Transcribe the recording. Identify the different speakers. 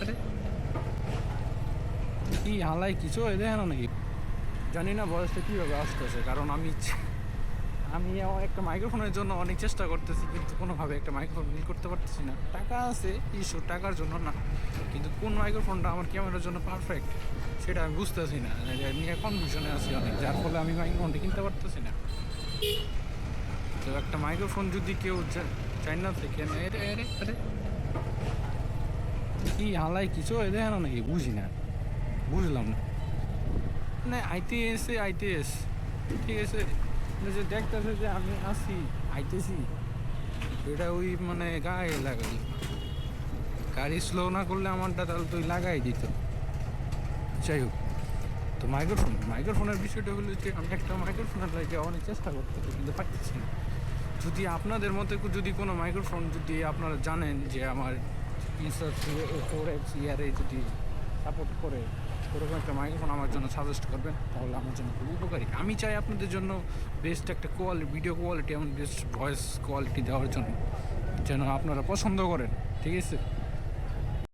Speaker 1: আরে কি হালাই কিছু হয়ে দেখে না নাকি জানি না বয়সটা কীভাবে আসতেছে, কারণ আমি একটা মাইক্রোফোনের জন্য অনেক চেষ্টা করতেছি, কিন্তু কোনোভাবে একটা মাইক্রোফোন বিল করতে পারতেছি না। টাকা আছে ইস্যু, টাকার জন্য না, কিন্তু কোন মাইক্রোফোনটা আমার ক্যামেরার জন্য পারফেক্ট সেটা আমি বুঝতেছি না, নিয়ে কনফিউশনে আছি অনেক, যার ফলে আমি মাইক্রোফোনটা কিনতে পারতেছি না। তো একটা মাইক্রোফোন যদি কেউ চাইনা থেকে আরে আরে আরে কি হালাই কিছু হয়ে দেখে না নাকি বুঝি না, বুঝলাম না। মানে আইটিএস ঠিক আছে, যে দেখতেছে যে আমি আসি আইতেছি, এটা ওই মানে গায়ে লাগাই, গাড়ি স্লো না করলে আমারটা তাহলে তুই লাগাই দিত। যাই হোক, তো মাইক্রোফোনের বিষয়টা হলো যে আমি একটা মাইক্রোফোনের লাগে অনেক চেষ্টা করতেছি কিন্তু পাচ্ছি না। যদি আপনাদের মতে যদি কোনো মাইক্রোফোন যদি আপনারা জানেন যে আমার ইয়ারে যদি সাপোর্ট করে, ওরকম একটা মাইক্রোফোন আমার জন্য সাজেস্ট করবেন, তাহলে আমার জন্য খুব উপকারী। আমি চাই আপনাদের জন্য বেস্ট একটা ভিডিও কোয়ালিটি এবং বেস্ট ভয়েস কোয়ালিটি দেওয়ার জন্য, যেন আপনারা পছন্দ করেন। ঠিক আছে।